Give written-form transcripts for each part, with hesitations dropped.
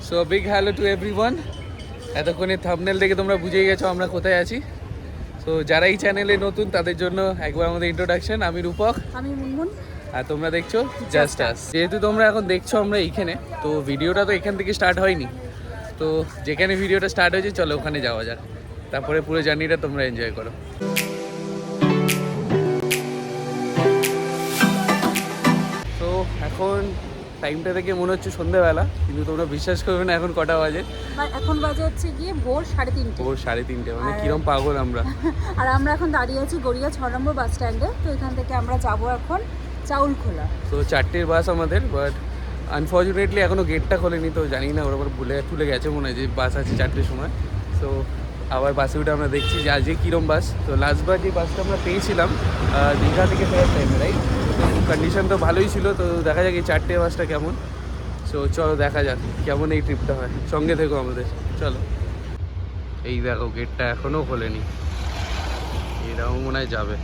So big hello to everyone. এতক্ষণে thumbnail দেখে তোমরা বুঝেই গেছো আমরা কোথায় আছি। সো যারা এই চ্যানেলে নতুন তাদের জন্য একবার আমাদের ইন্ট্রোডাকশন। আমি রূপক, আমি মুনমুন, আর তোমরা দেখছো জাস্ট আস। যেহেতু তোমরা এখন দেখছো আমরা এইখানে, তো ভিডিওটা তো এখান থেকে স্টার্ট হয়নি। তো যেখানে ভিডিওটা স্টার্ট হয়েছে চলো ওখানে যাওয়া যাক, তারপরে পুরো জার্নিটা তোমরা এনজয় করো। তো এখন টাইমটা দেখে মনে হচ্ছে সন্ধ্যাবেলা, কিন্তু তোমরা বিশ্বাস করবে না এখন কটা বাজে। এখন বাজে হচ্ছে গিয়ে ভোর 3:30। ভোর 3:30, মানে কিরম পাগল আমরা। আর আমরা এখন দাঁড়িয়ে আছি গড়িয়া 6 নম্বর বাস স্ট্যান্ডে। তো এখান থেকে আমরা যাব এখন চাউলখোলা। তো 4টের বাস আমাদের, বাট আনফর্চুনেটলি এখনও গেটটা খোলেনি। তো জানি না, ওরা আবার ভুলে গেছে মনে হয় যে বাস আছে 4টের সময়। তো আবার বাসে উঠে আমরা দেখছি যে আজকে কীরম বাস। তো লাস্টবার যে বাসটা আমরা পেয়েছিলাম দীঘা থেকে ফেরার টাইমে, রাইট, কন্ডিশন তো ভালোই ছিল। তো দেখা যাক এই 4টে বাসটা কেমন। সো চলো দেখা যাক কেমন এই ট্রিপটা হয়, সঙ্গে থেকো আমাদের, চলো। এই দেখো গেটটা এখনও খোলেনি, এরকম মনে হয় যাবে।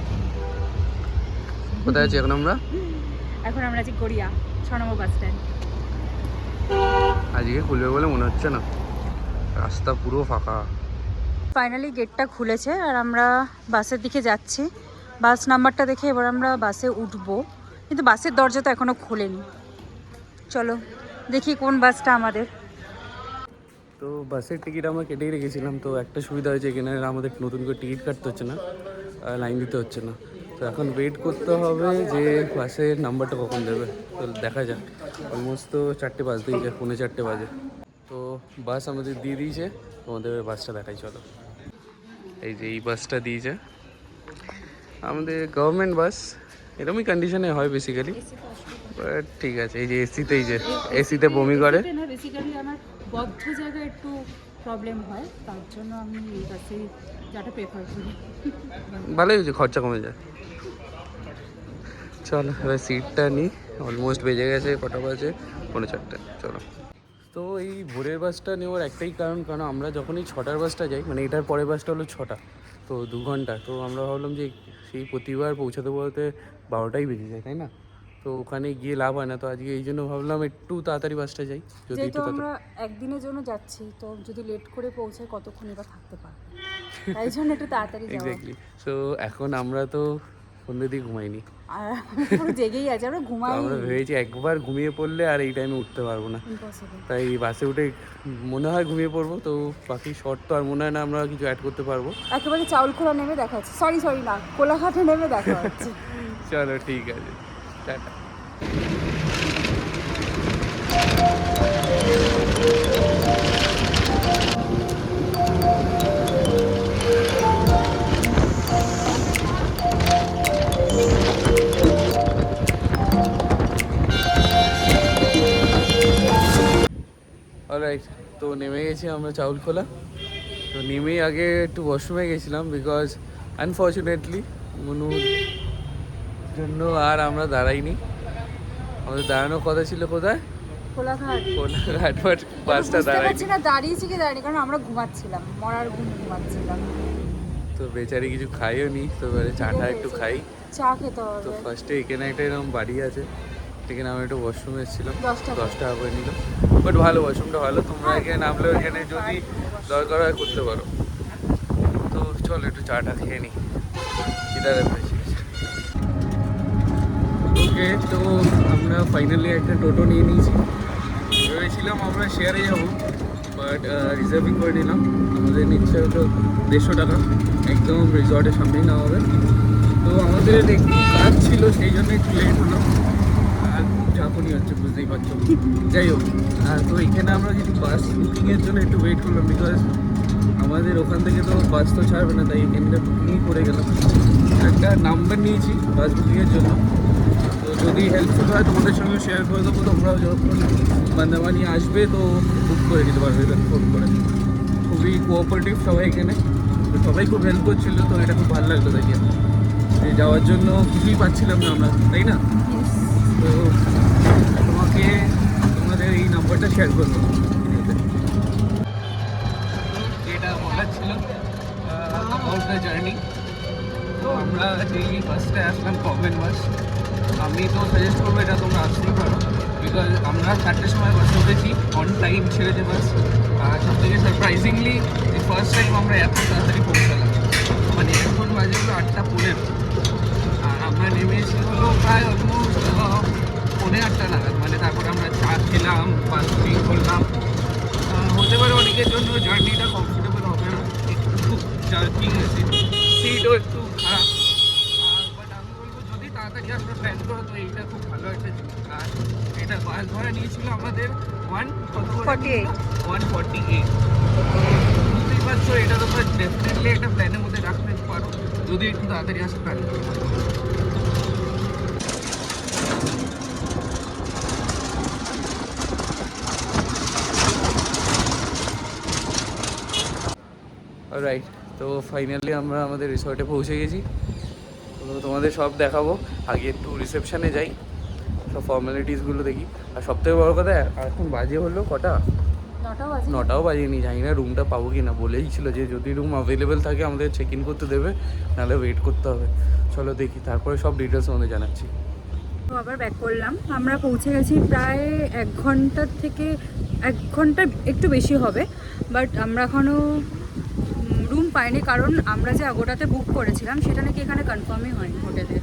কোথায় আছি এখন আমরা? এখন আমরা আছি গড়িয়া 6 নম্বর বাস স্ট্যান্ড। আজকে খুলবে বলে মনে হচ্ছে না, রাস্তা পুরো ফাঁকা। ফাইনালি গেটটা খুলেছে আর আমরা বাসের দিকে যাচ্ছি। বাস নাম্বারটা দেখে এবার আমরা বাসে উঠবো, কিন্তু বাসের দরজা তো এখনো খোলেনি। চলো দেখি কোন বাসটা আমাদের। তো বাসের টিকিট আমরা কেটেই রেখেছিলাম। তো একটা সুবিধা হয়েছে, এখানে আমাদের নতুন করে টিকিট কাটতে হচ্ছে না, লাইন দিতে হচ্ছে না। তো এখন ওয়েট করতে হবে যে বাসের নাম্বারটা কখন দেবে। তো দেখা যাক, অলমোস্ট তো 4টে বাজতেই যায়, 4:45 বাজে। তো বাস আমাদের দিয়ে দিয়েছে, তোমাদের বাসটা দেখাই চলো। এই যে এই বাসটা দিয়েছে আমাদের গভর্নমেন্ট বাস, এরকমই কন্ডিশনে হয় বেসিক্যালি, বাট ঠিক আছে। এই যে এসিতে, এই যে এসিতে বমি করে। বেসিক্যালি আমার বদ্ধ জায়গায় একটু প্রবলেম হয়, তার জন্য আমি এই বাসে যাটা প্রেফার করি। ভালোই হয়েছে, খরচা কমে যায়। চলো এবার সিটটা নিই, অলমোস্ট বেজে গেছে, কটা বাজে? 4:45, চলো। তো এই ভোরের বাসটা নেওয়ার একটাই কারণ আমরা যখনই 6টার বাসটা যাই, মানে এটার পরের বাসটা হলো 6টা, তো 2 ঘন্টা। তো আমরা ভাবলাম যে সেই প্রতিবার পৌঁছাতে পৌঁছাতে 12টাই বেজে যায়, তাই না? তো ওখানে গিয়ে লাভ হয় না। তো আজকে এই জন্য ভাবলাম একটু তাড়াতাড়ি বাসটা যাই। যদি যেহেতু একটু আমরা একদিনের জন্য যাচ্ছি, তো যদি লেট করে পৌঁছায় কতক্ষণই বা থাকতে পারবো, তাই জন্য একটু তাড়াতাড়ি যাওয়া। এক্স্যাক্টলি। সো এখন আমরা তো সন্ধ্যে দিয়ে ঘুমাইনি, আর পুরো জেগেই আছে, আমরা ঘুমাই। আমরা ভেবেছি একবার ঘুমিয়ে পড়লে আর এই টাইমে উঠতে পারবো না, তাই বাসে উঠে মনে হয় ঘুমিয়ে পড়বো। তো বাকি শর্ট তো আর মনে হয় না আমরা কিছু অ্যাড করতে পারবো। একেবারে চাউলখোলা নেমে দেখা হচ্ছে, সরি না, কোলাঘাটে নেমে দেখা হচ্ছে। চলো ঠিক আছে, টাটা। অলরাইট, তো নেমে গেছি আমরা চাউলখোলা। তো নেমেই আগে একটু ওয়াশরুমে গেছিলাম, বিকজ আনফর্চুনেটলি মনুর জন্য আর আমরা দাঁড়াইনি। আমাদের দাঁড়ানোর কথা ছিল কোথায়? কোলাঘাট, বাট বাসটা দাঁড়াইনি। দাঁড়িয়েছি কি দাঁড়িয়ে, কারণ আমরা ঘুমাচ্ছিলাম, মরার ঘুমাচ্ছিলাম। তো বেচারি কিছু খাইও নি, তো এবারে চাটা একটু খাই। চা খেতে হবে। তো ফার্স্টে এখানে একটা এরকম বাড়ি আছে, সেখানে আমি একটু ওয়াশরুমে এসেছিলাম, 10 টাকা করে নিল। বাট ভালো, ওয়াশরুমটা ভালো। তোমরা এখানে নামলেও এখানে যদি দরকার হয় করতে পারো। তো চলো একটু চাটা খেয়ে নিই, খিদাটা পেয়েছি। ওকে, তো আমরা ফাইনালি একটা টোটো নিয়ে নিয়েছি। ভেবেছিলাম আমরা শেয়ারে যাবো, বাট রিজার্ভিং করে নিলাম। আমাদের নিচ্ছে হতো 150 টাকা, একদম রিসর্টের সামনেই নেওয়া হবে। তো আমাদের একটু কাজ ছিল, সেই জন্য একটু লেট হলো। আর যখনই হচ্ছে বুঝতেই পারছো, যাই হোক। তো এখানে আমরা কিছু বাস বুকিংয়ের জন্য একটু ওয়েট করলাম, বিকজ আমাদের ওখান থেকে তো বাস তো ছাড়বে না, তাই এখানটা বুকিংই করে গেলাম। একটা নাম্বার নিয়েছি বাস বুকিংয়ের জন্য, তো যদি হেল্পফুল হয় তোমাদের সঙ্গে শেয়ার করে দেবো। তোমরাও যখন বান্দারবানি আসবে তো বুক করে দিতে পারবে ফোন করে। খুবই কোঅপারেটিভ সবাই এখানে, তো সবাই খুব হেল্প করছিলো। তো এটা খুব ভালো লাগলো দেখে, যে যাওয়ার জন্য কিছুই পাচ্ছিলাম না আমরা, তাই না? তো তোমাদের এই নাম্বারটা শেয়ার করবো। এটা বলার ছিল অ্যাবাউট দ্য জার্নি। তো আমরা যেই বাসটায় আসলাম, গভর্নমেন্ট বাস, আমি তো সাজেস্ট করবো এটা তোমরা আসতেই পারো। বিকজ আমরা 4টের সময় বাসে উঠেছি, অন টাইম ছেড়েছে বাস। আর সব থেকে সারপ্রাইজিংলি ফার্স্ট টাইম আমরা এত তাড়াতাড়ি পৌঁছালাম, মানে এয়ারপোর্ট বাজে হলো 8:15, আর আমরা নেমেছি হলো প্রায় অলমোস্ট 8:45 নাগাদ। মানে তারপরে আমরা চা খেলাম, বাস বুকিং করলাম। হতে পারে অনেকের জন্য জার্নিটা কমফোর্টেবল হবে না, একটু জার্কিং আছে, সিটও একটু খারাপ। বাট আমি বলবো যদি তাড়াতাড়ি আমরা প্ল্যান করো তো এইটা খুব ভালো একটা জিনিস। আর এটা বাস ভাড়া নিয়েছিল আমাদের 148। বুঝতেই পারছো, এটা তোমরা ডেফিনেটলি একটা প্ল্যানের মধ্যে রাখতে পারো যদি একটু তাড়াতাড়ি আসে প্ল্যান করো। রাইট, তো ফাইনালি আমরা আমাদের রিসর্টে পৌঁছে গেছি। তো তোমাদের সব দেখাবো, আগে একটু রিসেপশানে যাই, সব ফর্মালিটিসগুলো দেখি। আর সবথেকে বড় কথা, এখন বাজে হলো কটা, 9টাও বাজেনি। জানি না রুমটা পাবো কি না, বলেই ছিল যে যদি রুম অ্যাভেলেবেল থাকে আমাদের চেক ইন করতে দেবে, নাহলে ওয়েট করতে হবে। চলো দেখি, তারপরে সব ডিটেলস আমাদের জানাচ্ছি। তো আবার ব্যাক করলাম, আমরা পৌঁছে গেছি প্রায় 1 ঘন্টার থেকে 1 ঘন্টা একটু বেশি হবে। বাট আমরা এখনও রুম পাইনি, কারণ আমরা যে আগোটাতে বুক করেছিলাম সেটা নাকি এখানে কনফার্মই হয়নি হোটেলে।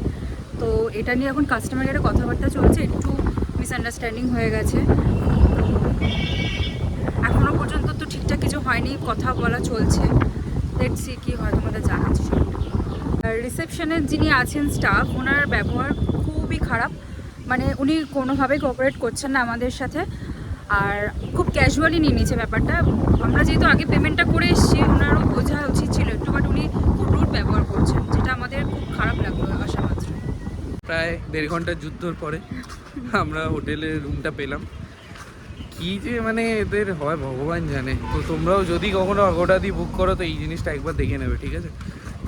তো এটা নিয়ে এখন কাস্টমার কেয়ারে কথাবার্তা চলছে, একটু মিসআন্ডারস্ট্যান্ডিং হয়ে গেছে। এখনও পর্যন্ত তো ঠিকঠাক কিছু হয়নি, কথা বলা চলছে, লেটস সি কী হয়, তোমাদের জানাচ্ছি সব। রিসেপশনের যিনি আছেন স্টাফ, ওনার ব্যবহার খুবই খারাপ, মানে উনি কোনোভাবেই কোঅপারেট করছেন না আমাদের সাথে। আর খুব ক্যাজুয়ালি নিয়ে নিয়েছে ব্যাপারটা। আমরা যেহেতু আগে পেমেন্টটা করে এসেছি, ওনারও বোঝা উচিত ছিল একটু, বাট উনি খুব রুড ব্যবহার করছেন, যেটা আমাদের খুব খারাপ লাগলো আসা মাত্র। প্রায় 1.5 ঘন্টার যুদ্ধর পরে আমরা হোটেলের রুমটা পেলাম। কি যে মানে এদের হয় ভগবান জানে। তো তোমরাও যদি কখনো আগোটা দিয়ে বুক করো তো এই জিনিসটা একবার দেখে নেবে, ঠিক আছে?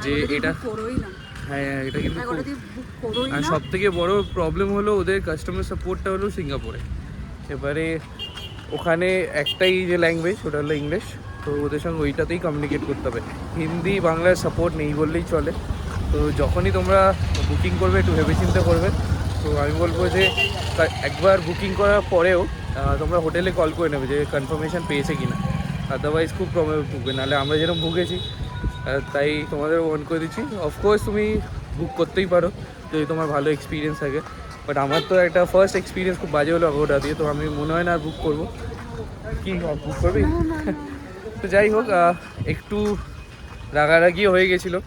যে এটা হ্যাঁ, এটা কিন্তু আর সব থেকে বড় প্রবলেম হলো ওদের কাস্টমার সাপোর্টটা হলো সিঙ্গাপুরে। এবারে ওখানে একটাই যে ল্যাঙ্গুয়েজ, ওটা হলো ইংলিশ। তো ওদের সঙ্গে ওইটাতেই কমিউনিকেট করতে হবে, হিন্দি বাংলার সাপোর্ট নেই বললেই চলে। তো যখনই তোমরা বুকিং করবে একটু ভেবেচিন্তে করবে। তো আমি বলবো যে একবার বুকিং করার পরেও তোমরা হোটেলে কল করে নেবে যে কনফার্মেশন পেয়েছে কি না, আদারওয়াইজ খুব প্রবলেমে ভুগবে। নাহলে আমরা যেরকম ভুগেছি, তাই তোমাদের অন করে দিচ্ছি। অফকোর্স তুমি বুক করতেই পারো যদি তোমার ভালো এক্সপিরিয়েন্স থাকে, বাট আমার তো একটা ফার্স্ট এক্সপিরিয়েন্স খুব বাজে হলো আগোটা দিয়ে। তো আমি মনে হয় না আর বুক করবো। কি বুক করবি? তো যাই হোক, একটু রাগারাগি হয়ে গেছিলো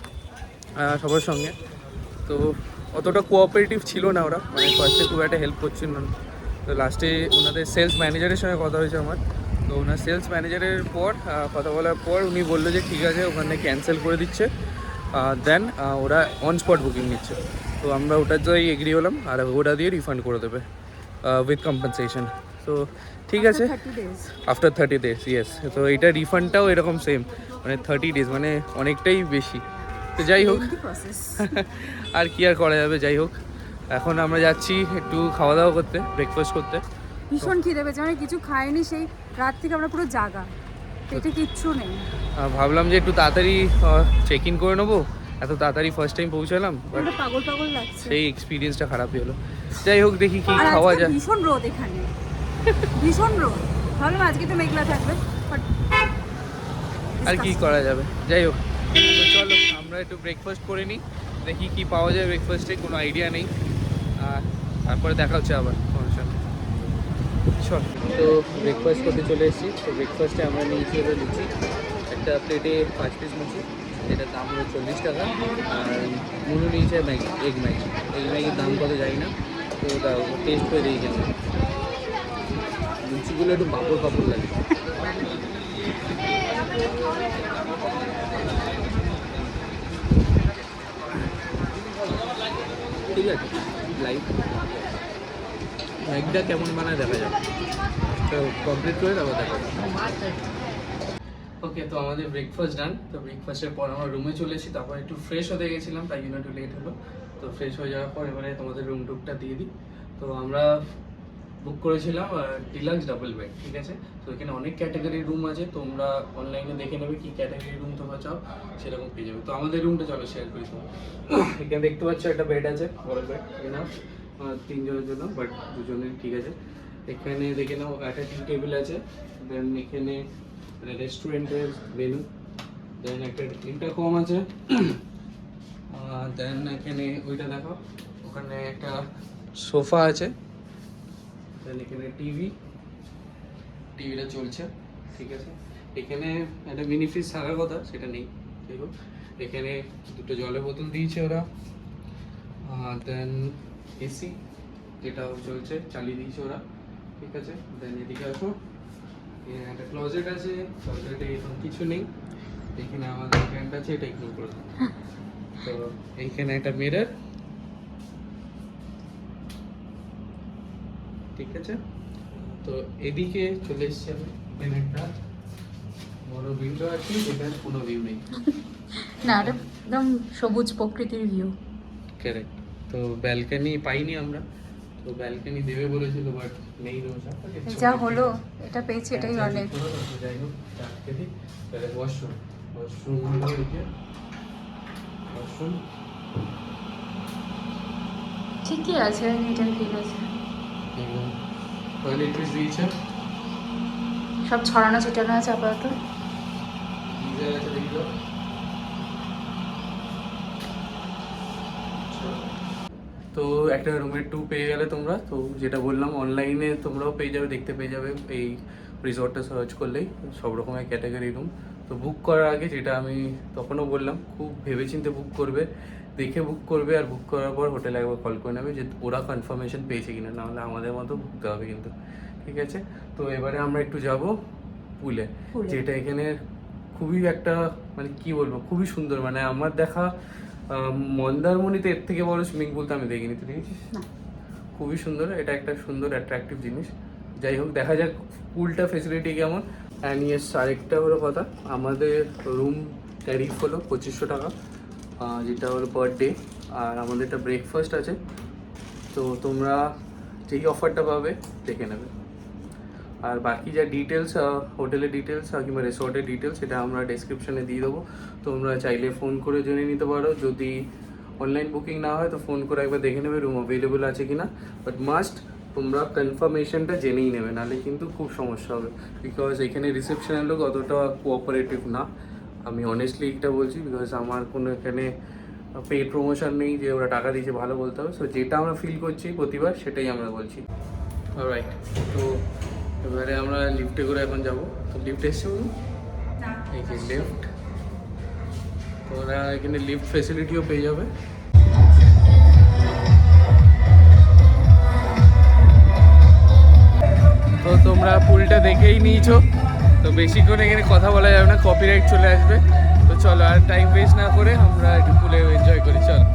সবার সঙ্গে। তো অতটা কোঅপারেটিভ ছিল না ওরা, মানে ফার্স্টে খুব একটা হেল্প করছিল না। তো লাস্টে ওনাদের সেলস ম্যানেজারের সঙ্গে কথা হয়েছে আমার। তো ওনার সেলস ম্যানেজারের পর কথা বলার পর উনি বললো যে ঠিক আছে, ওখানে ক্যান্সেল করে দিচ্ছে, দেন ওরা অন স্পট বুকিং নিচ্ছে। তো আমরা ওটার জন্যই এগ্রি হলাম, আর ওটা দিয়ে রিফান্ড করে দেবে উইথ কম্পেনসেশন। তো ঠিক আছে, আফটার 30 days, ইয়েস। তো এইটা রিফান্ডটাও এরকম সেম, মানে 30 days, মানে অনেকটাই বেশি। তো যাই হোক, আর কি আর করা যাবে। যাই হোক, এখন আমরা যাচ্ছি একটু খাওয়া দাওয়া করতে, ব্রেকফাস্ট করতে। ভীষণ খিদে পেয়েছে, মানে কিছু খাইনি সেই রাত থেকে, আমরা পুরো জাগা, পেটে কিচ্ছু নেই। ভাবলাম যে একটু তাড়াতাড়ি চেক ইন করে নেবো, এত তাড়াতাড়ি ফার্স্ট টাইম পৌঁছালাম, বাট পাগল পাগল লাগছে, সেই এক্সপিরিয়েন্সটা খারাপই হলো। যাই হোক, দেখি কি খাওয়া যায়। ভীষণ রোদ এখানে, ভীষণ রোদ। ভাবলাম আজকে তো মেঘলা থাকবে, বাট আর কি করা যাবে। যাই হোক, তো চলো আমরা একটু ব্রেকফাস্ট করে নিই, দেখি কি পাওয়া যায় ব্রেকফাস্টে, কোনো আইডিয়া নেই। তারপরে দেখা হচ্ছে আবার তোমার সঙ্গে। চল, তো ব্রেকফাস্ট করতে চলে এসেছি। তো ব্রেকফাস্টে আমরা নিয়েছি হলো লুচি, একটা প্লেটে 5 পিস লুচি, যেটার দাম হলো 40 টাকা। আর মুনু নিয়েছে ম্যাগি, এগ ম্যাগির দাম কত জানি না। তো ওটা টেস্ট করে দিই কেমন। লুচিগুলো একটু পাপড় পাপড় লাগে। ঠিক আছে, লাইভ ম্যাগটা কেমন বানায় দেখা যাবে। তো কমপ্লিট করে তারপর দেখা যাবে। ওকে, তো আমাদের ব্রেকফাস্ট ডান। তো ব্রেকফাস্টের পর আমরা রুমে চলে এসেছি, তারপর একটু ফ্রেশ হতে গেছিলাম, তাই জন্য একটু লেট হলো। তো ফ্রেশ হয়ে যাওয়ার পর এবারে তোমাদের রুম টুকটা দিয়ে দিই। তো আমরা বুক করেছিলাম ডিলাক্স ডাবল বেড, ঠিক আছে? তো এখানে অনেক ক্যাটাগরির রুম আছে, তোমরা অনলাইনে দেখে নেবে কি ক্যাটাগরির রুম তোমরা চাও, সেরকম পেয়ে যাবে। তো আমাদের রুমটা চলো শেয়ার করি। তো এখানে দেখতে পাচ্ছ একটা বেড আছে, বড় বেড, এনাফ 3 জনের জন্য, বাট 2 জনের ঠিক আছে। এখানে দেখে নাও একটা টি টেবিল আছে, দেন এখানে রেস্টুরেন্টের মেনু, দেন একটা ইন্টারকম আছে, দেন এখানে ওইটা দেখো, ওখানে একটা সোফা আছে, দেন এখানে টিভিটা চলছে, ঠিক আছে। এখানে একটা মিনি ফ্রিজ থাকার কথা, সেটা নেই, দেখো এখানে দুটো জলের বোতল দিয়েছে ওরা, দেন এসি যেটাও চলছে, চালিয়ে দিয়েছে ওরা, ঠিক আছে। দেন এদিকে আসো, এখানে একটা ক্লোজেট আছে, ক্লোজেটে এখন কিছু নেই, এখানে আমাদের প্যান্ট আছে, এটা ইগনোর করে দাও। তো এইখানে একটা মিরর, ঠিক আছে। তো এদিকে চলে এসছি আমি, এখানে একটা বড় উইন্ডো আছে, যেটার কোনো ভিউ নেই। না, এটা একদম সবুজ প্রকৃতির ভিউ। কারেক্ট। তো ব্যালকনি পাইনি আমরা, তো ব্যালকনি দেবে বলেছিল, বাট নেই রোজা। যা হলো, এটা পেয়েছি, এটাই অনেক। যাই হোক, চারটে দিই। তাহলে ওয়াশরুম হলো এদিকে, ওয়াশরুম ঠিকই আছে, নিট অ্যান্ড ক্লিন আছে। এবং টয়লেট্রিজ দিয়েছে, সব ছড়ানো ছিটানো আছে আপাতত। গিজার আছে, দেখলো। তো একটা রুমের টু পেয়ে গেলে তোমরা, তো যেটা বললাম অনলাইনে তোমরাও পেয়ে যাবে, দেখতে পেয়ে যাবে এই রিসর্টটা সার্চ করলেই সব রকমের ক্যাটাগরি রুম। তো বুক করার আগে, যেটা আমি তখনও বললাম, খুব ভেবেচিন্তে বুক করবে, দেখে বুক করবে, আর বুক করার পর হোটেলে একবার কল করে নেবে যে ওরা কনফার্মেশন পেয়েছে কিনা, নাহলে আমাদের মতো ভুগতে হবে কিন্তু, ঠিক আছে। তো এবারে আমরা একটু যাব পুলে, যেটা এখানে খুবই একটা, মানে কি বলবো, খুবই সুন্দর, মানে আমার দেখা মন্দারমণিতে এর থেকে বড় সুইমিং পুল তো আমি দেখিনি, তুই দেখেছিস? খুবই সুন্দর, এটা একটা সুন্দর অ্যাট্রাকটিভ জিনিস। যাই হোক, দেখা যাক পুলটা ফেসিলিটি কেমন। অ্যান্ড ইয়েস, আরেকটা হলো কথা, আমাদের রুম ট্যারিফ হলো 2500 টাকা, যেটা হলো পার ডে, আর আমাদের একটা ব্রেকফাস্ট আছে। তো তোমরা যেই অফারটা পাবে দেখে নেবে, আর বাকি যা ডিটেলস, হোটেলের ডিটেলস কিংবা রিসর্টের ডিটেলস, সেটা আমরা ডেসক্রিপশনে দিয়ে দেবো। তোমরা চাইলে ফোন করে জেনে নিতে পারো, যদি অনলাইন বুকিং না হয় তো ফোন করে একবার দেখে নেবে রুম অ্যাভেলেবল আছে কিনা, বাট মাস্ট তোমরা কনফার্মেশনটা জেনেই নেবে, নাহলে কিন্তু খুব সমস্যা হবে, বিকজ এখানে রিসেপশনের লোক অতটা কোঅপারেটিভ না, আমি অনেস্টলি এটা বলছি, বিকজ আমার কোনো এখানে পেড প্রমোশন নেই যে ওরা টাকা দিয়েছে ভালো বলতে হবে। সো যেটা আমরা ফিল করছি প্রতিবার, সেটাই আমরা বলছি। অলরাইট, তো এবারে আমরা লিফটে করে এখন যাবো। তো লিফট এসছে বলুন, এই যে লিফট, তো ওরা এখানে লিফট ফেসিলিটিও পেয়ে যাবে। তো তোমরা পুলটা দেখেই নিয়েছো, তো বেশিক্ষণ এখানে কথা বলা যাবে না, কপিরাইট চলে আসবে। তো চলো, আর টাইম ওয়েস্ট না করে আমরা একটু পুলে এনজয় করি, চলো।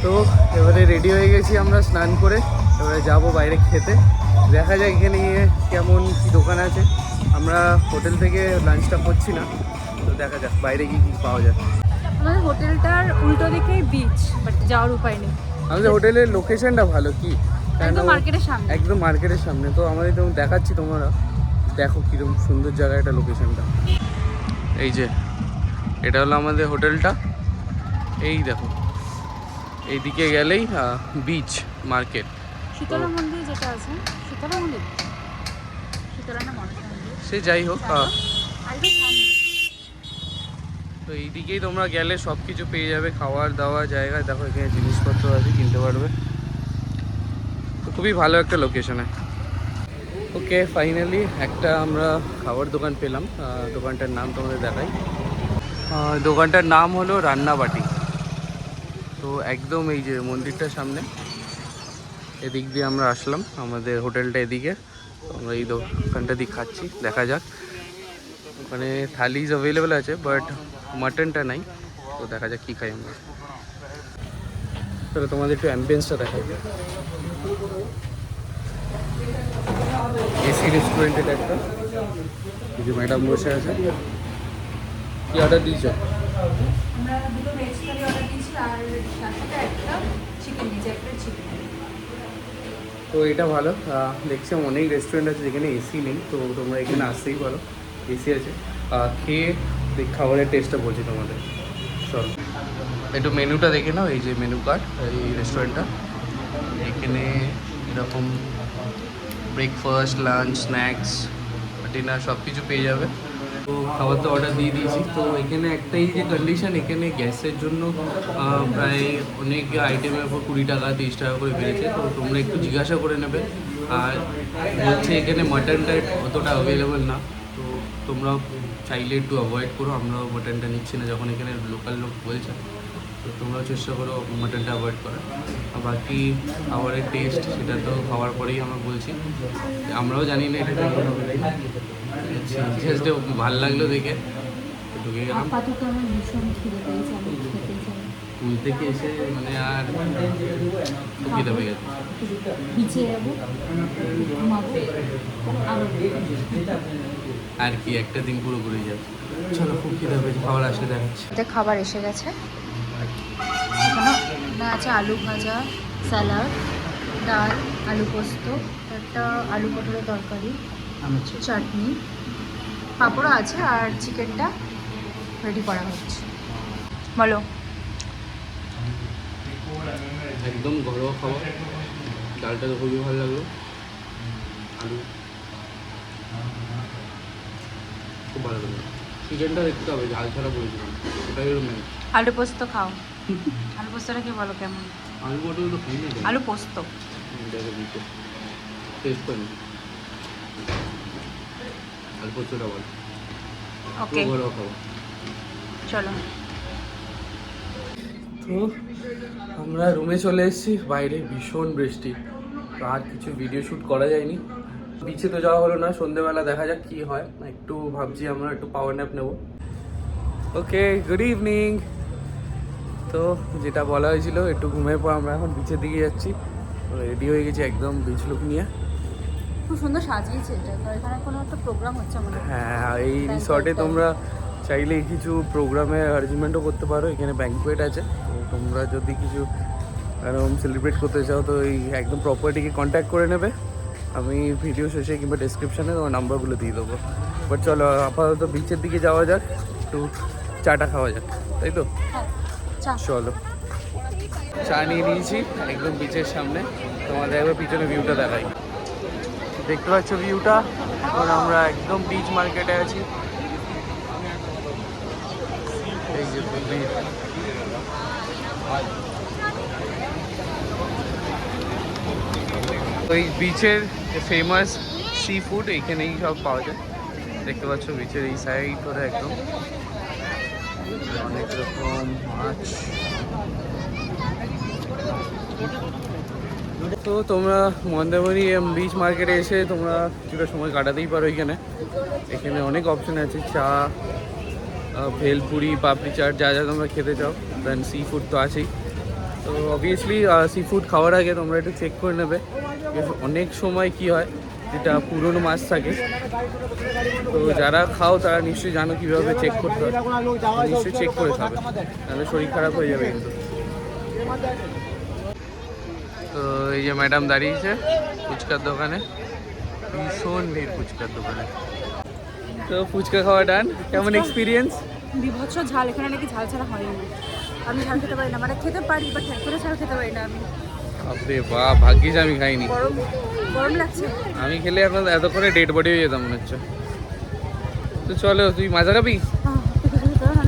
তো এবারে রেডি হয়ে গেছি আমরা স্নান করে, এবারে যাব বাইরে খেতে, দেখা যাক এখানে গিয়ে কেমন কী দোকান আছে। আমরা হোটেল থেকে লাঞ্চটা করছি না, তো দেখা যাক বাইরে গিয়ে কী পাওয়া যায়। আমাদের হোটেলটার উল্টো দিকেই বিচ, বাট যাওয়ার উপায় নেই। আমাদের হোটেলের লোকেশনটা ভালো, কি একদম মার্কেটের সামনে, একদম মার্কেটের সামনে। তো আমাদের তো দেখাচ্ছি, তোমরা দেখো কীরকম সুন্দর জায়গা এটা, লোকেশনটা। এই যে এটা হলো আমাদের হোটেলটা, এই দেখো এইদিকে গেলেই বিচ মার্কেট। শীতলা মন্দির যেটা আছে, শীতলা মন্দির, শীতলা না মনসা মন্দির, সে যাই হোক, একদম সামনে। তো এইদিকেই তোমরা গেলে সব কিছু পেয়ে যাবে, খাওয়ার দাওয়ার জায়গা, দেখো এখানে জিনিসপত্র আছে, কিনতে পারবে। তো খুবই ভালো একটা লোকেশনে। ওকে, ফাইনালি একটা আমরা খাবার দোকান পেলাম, দোকানটার নাম তোমাদের দেখাই। দোকানটার নাম হলো রান্নাবাটি। তো একদম এই যে মন্দিরটার সামনে, এদিক দিয়ে আমরা আসলাম, আমাদের হোটেলটা এদিকে। তো আমরা এই দোকানটা দিয়ে খাচ্ছি, দেখা যাক। ওখানে থালিজ অ্যাভেলেবেল আছে, বাট মাটনটা নাই, তো দেখা যাক কী খাই আমরা। তাহলে তোমাদের একটু অ্যাম্বিয়েন্সটা দেখাই। এসি রেস্টুরেন্টের একটা, এই যে ম্যাডাম বসে আছে। কি অর্ডার দিয়েছো? আমরা দুটো ভেজ থালি অর্ডার দিয়েছি, আর তার সাথে একটা চিকেন দিয়েছি, একটা চিকেন। তো এটা ভালো, দেখছি অনেক রেস্টুরেন্ট আছে যেখানে এসি নেই, তো তোমরা এখানে আসতেই পারো, এসি আছে। খেয়ে খাবারের টেস্টটা বলছি তোমাদের। চলো একটু মেনুটা দেখে নাও, এই যে মেনু কার্ড এই রেস্টুরেন্টটা। এখানে এরকম ব্রেকফাস্ট, লাঞ্চ, স্ন্যাক্স, ডিনার সব কিছু পেয়ে যাবে। তো খাবার তো অর্ডার দিয়ে দিয়েছি। তো এখানে একটাই যে কন্ডিশন, এখানে গ্যাসের জন্য প্রায় অনেক আইটেমের উপর 20 টাকা 30 টাকা করে বেড়েছে। তো তোমরা একটু জিজ্ঞাসা করে নেবে। আর বলছে এখানে মাটনটা অতটা অ্যাভেলেবেল না, তো তোমরা চাইলে একটু অ্যাভয়েড করো। আমরাও মাটনটা নিচ্ছি না যখন এখানে লোকাল লোক বলছে, তো তোমরাও চেষ্টা করো মাটনটা অ্যাভয়েড করার। আর বাকি খাবারের টেস্ট সেটা তো খাওয়ার পরেই আমরা বলছি, আমরাও জানি না এটা কেমন হবে। জাস্ট ভালো লাগলো দেখে ঢুকে গেলাম। আপাতত আমার ভীষণ খিদে পেয়েছে, আমি খেতে চাই। স্কুল থেকে এসে মানে আর খুব খিদে পেয়ে গেছে। নিচে যাবো, ঘুমাবো, আবার আর কি একটা দিন পুরো ঘুরে যাবে। চলো, খুব খিদে পেয়েছে, খাবার আসলে দেখাচ্ছি। এটা খাবার এসে গেছে। এখানে আছে আলু ভাজা, স্যালাড, ডাল, আলু পোস্ত, একটা আলু পটলের তরকারি, চাটনি, পাঁপড়ও আছে, আর চিকেনটা রেডি করা হচ্ছে। বলো। একদম ঘরোয়া খাবার। ডালটা তো খুবই ভালো লাগলো, আলু খুব ভালো লাগলো। চিকেনটা দেখতে হবে, ঝাল ছাড়া বলেছিলাম, ওটাই হলো মেন। আলু পোস্ত খাও। আলু পোস্তটা কি বলো কেমন? আলু পটল তো খাই না। আলু পোস্ত টেস্ট করি, আলু পোস্তটা বল। ওকে, ঘরোয়া খাবার। চলো। তো আমরা রুমে চলে এসেছি। বাইরে ভীষণ বৃষ্টি, আর কিছু ভিডিও শ্যুট করা যায়নি। বিচে তো যাওয়া হলো না, সন্ধ্যেবেলা দেখা যাক কি হয়। একটু ভাবছি আমরা একটু পাওয়ার ন্যাপ নেব। ওকে, গুড ইভিনিং। তো যেটা বলা হয়েছিল, একটু ঘুমের পর আমরা এখন বিচের দিকে যাচ্ছি। রেডি হয়ে গেছি একদম বিচ লুক নিয়ে। খুব সুন্দর সাজিয়েছে এটা, এখানে কোনো একটা প্রোগ্রাম হচ্ছে আমাদের। হ্যাঁ, এই রিসর্টে তোমরা চাইলে কিছু প্রোগ্রামে অ্যারেঞ্জমেন্টও করতে পারো। এখানে ব্যাঙ্কুয়েট আছে, তো তোমরা যদি কিছু এরকম সেলিব্রেট করতে চাও তো এই একদম প্রপার্টিকে কন্ট্যাক্ট করে নেবে। আমি ভিডিও শেষে কিংবা ডিসক্রিপশানে তোমার নাম্বারগুলো দিয়ে দেবো। বাট চলো আপাতত বিচের দিকে যাওয়া যাক, একটু চাটা খাওয়া যাক, তাই তো? চলো, চা নিয়ে নিয়েছি একদম বিচের সামনে। তোমাদের একবার পিছনে ভিউটা দেখাই। দেখতে পাচ্ছ ভিউটা? এখন আমরা একদম বিচ মার্কেটে আছি। এই যে beach। ওই বিচের যে ফেমাস সি ফুড এইখানেই সব পাওয়া যায়। দেখতে পাচ্ছ বিচের এই সাইড করে একদম অনেক রকম মাছ। তো তোমরা মন্দারমণি বিচ মার্কেটে এসে তোমরা কিছুটা সময় কাটাতেই পারো। এখানে অনেক অপশন আছে, চা, ভেলপুরি, পাপড়ি চাট, যা যা তোমরা খেতে চাও। দেন সি ফুড তো আছেই। তো অবভিয়াসলি সি ফুড খাওয়ার আগে তোমরা একটু চেক করে নেবে। অনেক সময় কি হয়, যেটা পুরনো মাছ থাকে, তো যারা খাও তারা নিশ্চয়ই জানো কীভাবে চেক করতে হয়। নিশ্চয়ই চেক করে খাবে, তাহলে শরীর খারাপ হয়ে যাবে কিন্তু। তো এই যে ম্যাডাম দাঁড়িয়েছে ফুচকার দোকানে, ভীষণ ভিড় ফুচকার দোকানে। তো ফুচকা খাওয়া ডান। কেমন এক্সপিরিয়েন্স? বিভৎস ঝাল, এখানে নাকি ঝাল ছাড়া হয় না। আমি ঝাল খেতে পারি না, মানে খেতে পারি বাট এতটা ঝাল খেতে পারি না আমি। আপরে বাহ, ভাগ্যিস আমি খাইনি। গরম গরম লাগছে। আমি খেলে এখন এতক্ষণে ডেড বডি হয়ে যেতাম মনে হচ্ছে। তো চলো, তুই মাজা খাবি?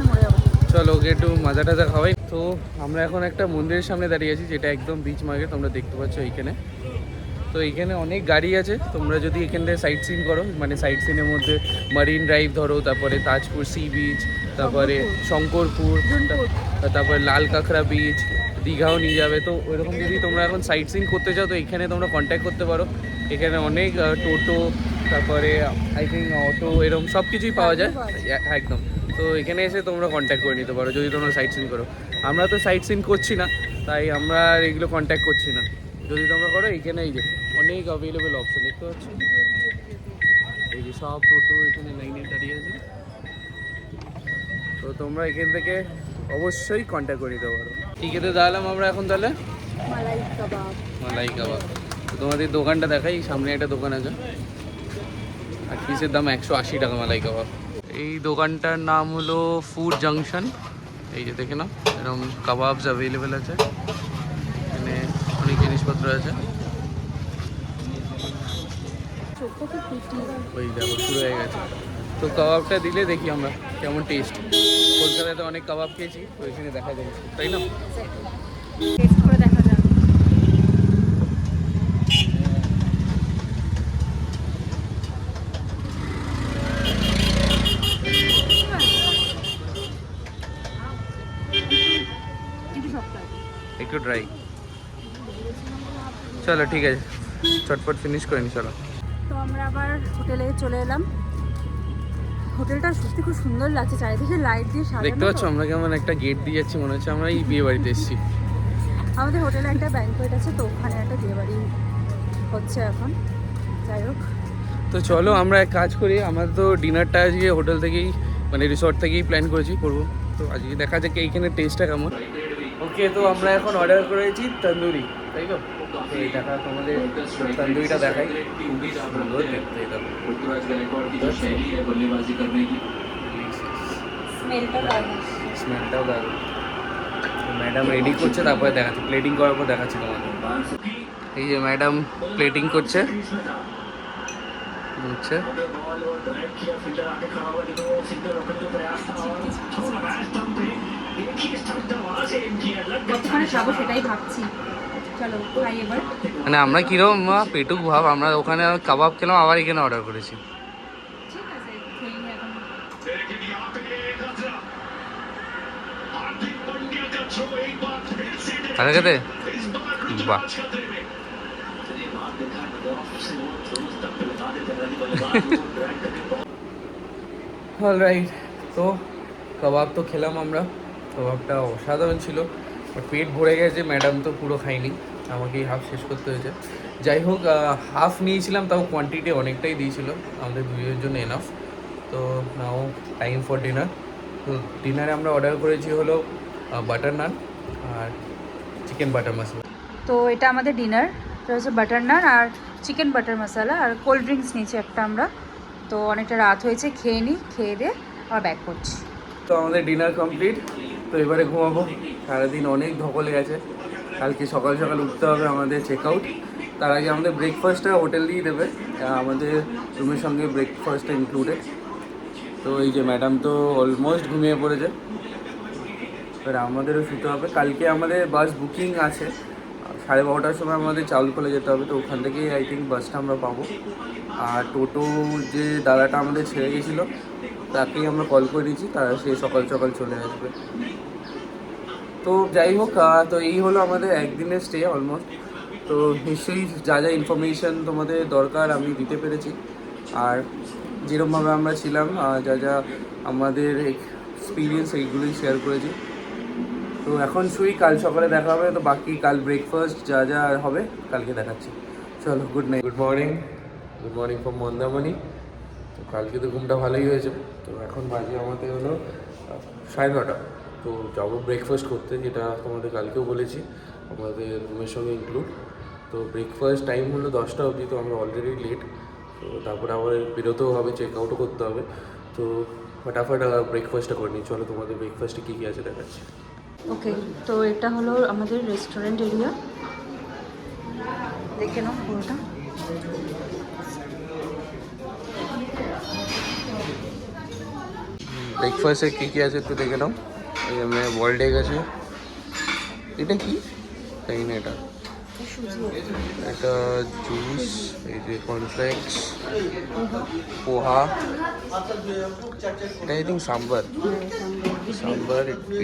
মরে যাবো। চলো ওকে একটু মাজা টাজা খাওয়াই। তো আমরা এখন একটা মন্দিরের সামনে দাঁড়িয়ে আছি, যেটা একদম বিচ মার্কেট তোমরা দেখতে পাচ্ছ এইখানে। তো এইখানে অনেক গাড়ি আছে। তোমরা যদি এখান থেকে সাইট সিন করো, মানে সাইট সিনের মধ্যে মারিন ড্রাইভ ধরো, তারপরে তাজপুর সি বিচ, তারপরে শঙ্করপুর, তারপরে লাল কাঁকড়া বিচ, দীঘাও নিয়ে যাবে। তো ওইরকম যদি তোমরা এখন সাইট সিন করতে চাও তো এখানে তোমরা কন্ট্যাক্ট করতে পারো। এখানে অনেক টোটো, তারপরে আই থিঙ্ক অটো, এরকম সব কিছুই পাওয়া যায় একদম। তো এখানে এসে তোমরা কন্ট্যাক্ট করে নিতে পারো যদি তোমরা সাইট সিন করো। আমরা তো সাইট সিন করছি না, তাই আমরা আর এগুলো কন্ট্যাক্ট করছি না। যদি তোমরা করো এখানে এই যে অনেক অ্যাভেলেবেল অপশন দেখতে পাচ্ছ। এই যে সব টোটো এখানে লাইনে দাঁড়িয়ে আছে। তো তোমরা এখান থেকে অবশ্যই কন্ট্যাক্ট করে নিতে পারো। ঠিক আছে, দাঁড়ালাম আমরা এখন তাহলে। মালাই কাবাব। মালাই কাবাব। তো তোমাদের দোকানটা দেখাই, সামনে একটা দোকান আছে। আর পিসের দাম 180 টাকা মালাই কাবাব। এই দোকানটার নাম হলো ফুড জাংশন। এই যে দেখে নাও, এরকম কাবাবস অ্যাভেলেবেল আছে, এখানে অনেক জিনিসপত্র আছে। ওই দেখো শুরু হয়ে গেছে। তো কাবাবটা দিলে দেখি আমরা কেমন টেস্ট। কলকাতায় তো অনেক কাবাব খেয়েছি, তো এখানে দেখা যাবে, তাই না? টেস্ট করে দেখা যাক। একটু ড্রাই। চলো ঠিক আছে, চটপট ফিনিশ করে নি চলো। তো আমরা আবার হোটেলে চলে এলাম। হোটেলটা সত্যি খুব সুন্দর লাগছে, চারিদিকে লাইট দিয়ে সাজানো। দেখতে পাচ্ছ আমরা কেমন একটা গেট দিয়ে যাচ্ছি, মনে হচ্ছে আমরা এই বিয়ে বাড়িতে এসেছি। আমাদের হোটেলে একটা ব্যাংকোয়েট আছে, তো ওখানে একটা বিয়ে বাড়ি হচ্ছে এখন। যাই হোক, তো চলো আমরা এক কাজ করি, আমরা তো ডিনারটা আজকে হোটেল থেকেই মানে রিসর্ট থেকেই প্ল্যান করেছি করবো। তো আজকে দেখা যাক এইখানে টেস্টটা কেমন। ওকে, তো আমরা এখন অর্ডার করেছি তন্দুরি, তাই তো? এই দেখা তোমাদের তন্দুরিটা দেখাই, খুবই সুন্দর দেখতে। এটা স্মেলটাও দারুণ। ম্যাডাম রেডি করছে, তারপরে দেখাচ্ছি, প্লেটিং করার পর দেখাচ্ছি তোমাদের। এই যে ম্যাডাম প্লেটিং করছে, বুঝছে। কতক্ষণে খাবো সেটাই ভাবছি। চলো খাই এবার। মানে আমরা কিরকম পেটুক ভাব, আমরা ওখানে কাবাব খেলাম, আবার এখানে অর্ডার করেছি। ঠিক আছে, খেয়ে নিই এখন। খাতে খেতে বাহ। অলরাইট, তো কাবাব তো খেলাম আমরা, কাবাবটা অসাধারণ ছিল, বাট পেট ভরে গেছে। ম্যাডাম তো পুরো খাইনি, আমাকেই হাফ শেষ করতে হয়েছে। যাই হোক, হাফ নিয়েছিলাম, তাও কোয়ান্টিটি অনেকটাই দিয়েছিল, আমাদের দুইয়ের জন্য এনাফ। তো নাও টাইম ফর ডিনার। তো ডিনারে আমরা অর্ডার করেছি হলো বাটার নান আর চিকেন বাটার মশলা। তো এটা আমাদের ডিনার, এটা হচ্ছে বাটার নান আর চিকেন বাটার মশলা, আর কোল্ড ড্রিঙ্কস নিয়েছি একটা আমরা। তো অনেকটা রাত হয়েছে, খেয়ে নিই, খেয়ে দিয়ে আবার ব্যাক করছি। তো আমাদের ডিনার কমপ্লিট, তো এবারে ঘুমাবো। সারাদিন অনেক ধকলে গেছে, কালকে সকাল সকাল উঠতে হবে আমাদের চেক আউট। তার আগে আমাদের ব্রেকফাস্টটা হোটেল দিয়ে দেবে, আমাদের রুমের সঙ্গে ব্রেকফাস্টটা ইনক্লুডেড। তো এই যে ম্যাডাম তো অলমোস্ট ঘুমিয়ে পড়েছে, এবার আমাদেরও শুতে হবে। কালকে আমাদের বাস বুকিং আছে, 12:30টার সময় আমাদের চাউলকলে যেতে হবে, তো ওখান থেকেই আই থিঙ্ক বাসটা আমরা পাবো। আর টোটো যে দাদাটা আমাদের ছেড়ে গেছিলো, তাকেই আমরা কল করে দিয়েছি, তারা সে সকাল সকাল চলে আসবে। তো যাই হোক, তো এই হলো আমাদের একদিনের স্টে অলমোস্ট। তো নিশ্চয়ই যা যা ইনফরমেশান তোমাদের দরকার আমি দিতে পেরেছি, আর যেরকমভাবে আমরা ছিলাম, যা যা আমাদের এক্সপিরিয়েন্স এইগুলোই শেয়ার করেছি। তো এখন শুই, কাল সকালে দেখা হবে। তো বাকি কাল ব্রেকফাস্ট যা যা হবে কালকে দেখাচ্ছি। চলো, good night. Good morning from Mandarmani. তো কালকে তো ঘুমটা ভালোই হয়েছে। তো এখন বাজে আমাদের হলো 9:30। তো যাবো ব্রেকফাস্ট করতে, যেটা তোমাদের কালকেও বলেছি আমাদের রুমের সঙ্গে ইনক্লুড। তো ব্রেকফাস্ট টাইম হলো 10টা অবধি, তো আমরা অলরেডি লেট। তো তারপরে আবার বেরোতেও হবে, চেক আউটও করতে হবে। তো ফটাফট ব্রেকফাস্টটা করে নিই। চলো তোমাদের ব্রেকফাস্টে কী কী আছে দেখাচ্ছি। ওকে, তো এটা হলো আমাদের রেস্টুরেন্ট এরিয়া, দেখে নাও পুরোটা। ব্রেকফাস্টে কী কী আছে একটু দেখে নাও। এই আমরা বয়েলড এগ আছে, এটা কি তাই না, এটা জুস, এই যে কর্নফ্লেক্স, পোহা, এটা আই থিঙ্ক সাম্বার,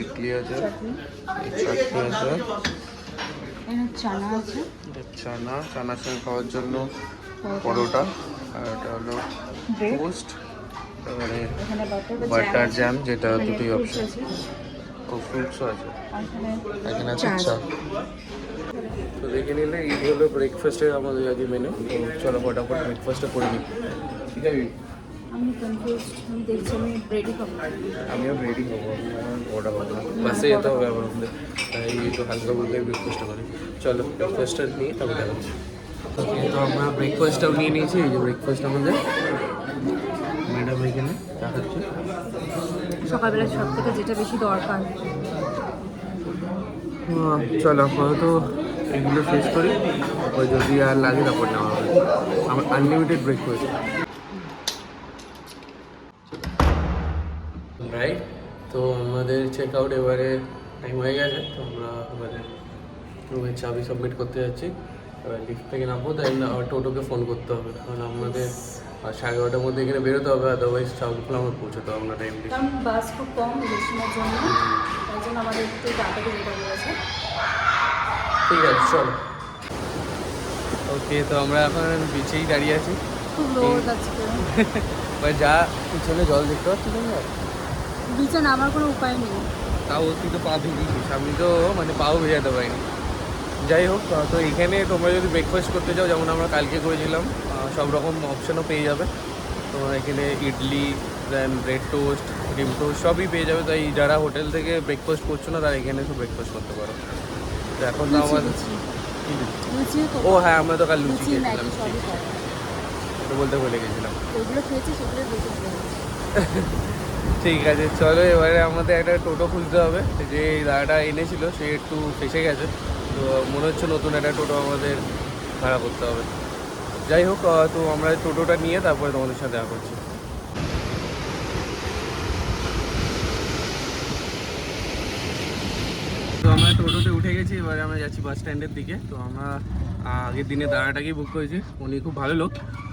ইডলি আছে, এই চাটনি আছে, চানা আছে, চানার সঙ্গে খাওয়ার জন্য পরোটা, আর এটা হলো টোস্ট, মানে বাটার জ্যাম, যেটা দুটোই অপশন, ও ফ্রুটসও আছে, এখানে আছে চা। তো দেখে নিলে এই হলো ব্রেকফাস্টের আমাদের আজকে মেনু। তো চলো ফটাফট ব্রেকফাস্টটা করে নিই, ঠিক আছে? আমি কনফিউজড, আমি দেখছি আমি রেডি হবো। আমিও রেডি হবো, ওটা বলবো বাসে যেতে হবে আবার আমাদের, তাই একটু হালকা বলতে ব্রেকফাস্টটা করি। চলো ব্রেকফাস্টটা নিয়ে তারপর দেখাচ্ছি। তো আমরা ব্রেকফাস্টটাও নিয়ে নিয়েছি, এই যে ব্রেকফাস্ট আমাদের ম্যাডাম এখানে চা খাচ্ছি। সকালবেলা সব থেকে যেটা বেশি দরকার। চলো আপাতত এগুলো শেষ করি, ওই যদি আর লাগে তারপর নেওয়া হবে। আমার আনলিমিটেড ব্রেকফাস্ট রাইট। তো আমাদের চেক আউট এবারে টাইম হয়ে গেছে, তো আমরা এবারে রুমের চাবি সাবমিট করতে যাচ্ছি। এবার লিফট থেকে নামবো, তাই টোটোকে ফোন করতে হবে, কারণ আমাদের 11:30টার মধ্যে এখানে বেরোতে হবে, আদারওয়াইজ চাউলগুলো আমরা পৌঁছাতে হবে না টাইমলি। কারণ বাস খুব কম ইলেকশনের জন্য, তাই জন্য আমাদের একটু তাড়াতাড়ি যেটা বলেছে। ঠিক আছে চলো। ওকে, তো আমরা এখন বিচেই দাঁড়িয়ে আছি। খুব রোদ আজকে। এবার যা পিছনে জল দেখতে পাচ্ছি তোমরা, বিচে নামার কোনো উপায় নেই। তাও তুই তো পা ভিজিয়েছিস, আমি তো মানে পাও ভেজাতে পারিনি। যাই হোক, তো এখানে তোমরা যদি ব্রেকফাস্ট করতে চাও, যেমন আমরা কালকে করেছিলাম, সব রকম অপশানও পেয়ে যাবে। তোমরা এখানে ইডলি, দেন ব্রেড টোস্ট, ডিম টোস্ট সবই পেয়ে যাবে। তাই যারা হোটেল থেকে ব্রেকফাস্ট করছো না, তারা এখানে এসে ব্রেকফাস্ট করতে পারো। তো এখন তো আমাদের ও হ্যাঁ, আমরা তো কাল লুচি খেয়েছিলাম, তো বলতে ভুলে গেছিলাম। ওইগুলো খেয়েছি, সেগুলো বেশি ভালো লাগছে। ঠিক আছে চলো, এবারে আমাদের একটা টোটো খুঁজতে হবে। যে দাদাটা এনেছিল সে একটু ফেসে গেছে, তো মনে হচ্ছে নতুন একটা টোটো আমাদের ভাড়া করতে হবে। যাই হোক, তো আমরা টোটোটা নিয়ে তারপরে তোমাদের সাথে দেখা করছি। তো আমরা টোটোতে উঠে গেছি, এবারে আমরা যাচ্ছি বাস স্ট্যান্ডের দিকে। তো আমরা আগের দিনে দাদাটাকেই বুক করেছি, উনি খুব ভালো লোক।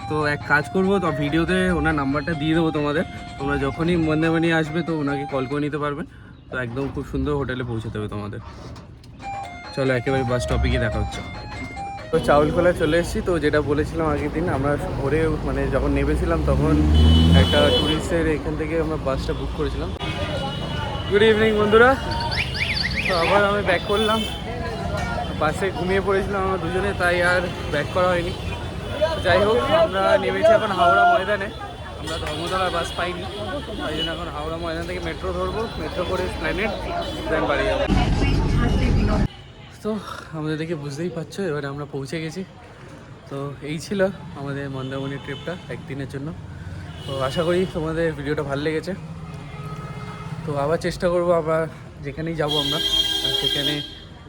তো এক কাজ করবো, তো ভিডিওতে ওনার নাম্বারটা দিয়ে দেবো তোমাদের। তোমরা যখনই মন্দারমণি আসবে তো ওনাকে কল করে নিতে পারবে। তো একদম খুব সুন্দর হোটেলে পৌঁছে দেবে তোমাদের। চলো একেবারে বাস স্টপে গিয়ে দেখা হচ্ছে। তো চাউলখোলা চলে এসেছি। তো যেটা বলেছিলাম আগের দিন, আমরা ভোরে মানে যখন নেমেছিলাম তখন একটা ট্যুরিস্টের এখান থেকে আমরা বাসটা বুক করেছিলাম। গুড ইভিনিং বন্ধুরা। তো আবার আমি ব্যাক করলাম, বাসে ঘুমিয়ে পড়েছিলাম আমরা দুজনে, তাই আর ব্যাক করা হয়নি। যাই হোক, আমরা নেমেছি এখন হাওড়া ময়দানে। আমরা ধর্মতলার বাস পাইনি, তাই জন্য এখন হাওড়া ময়দান থেকে মেট্রো ধরবো, মেট্রো করে প্ল্যানেট দেন বাড়ি যাবো। তো আমাদের দেখে বুঝতেই পারছো এবারে আমরা পৌঁছে গেছি। তো এই ছিল আমাদের মন্দারমণি ট্রিপটা একদিনের জন্য। তো আশা করি তোমাদের ভিডিওটা ভালো লেগেছে। তো আবার চেষ্টা করবো, আবার যেখানেই যাব আমরা সেখানে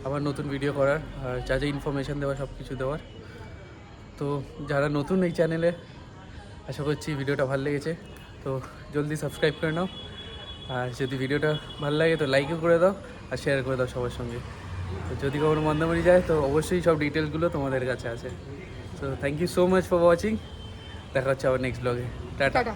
আবার নতুন ভিডিও করার, আর যা যা ইনফরমেশান দেওয়ার সব কিছু দেওয়ার। তো যারা নতুন এই চ্যানেলে, আশা করছি ভিডিওটা ভালো লেগেছে। তো জলদি সাবস্ক্রাইব করে নাও, আর যদি ভিডিওটা ভালো লাগে তো লাইকও করে দাও আর শেয়ার করে দাও সবার সঙ্গে। তো যদি কখনো মন্দারমণি যায় তো অবশ্যই সব ডিটেলসগুলো তোমাদের কাছে আছে। তো thank you so much for watching. দেখা হচ্ছে আবার নেক্সট ব্লগে। টাটা।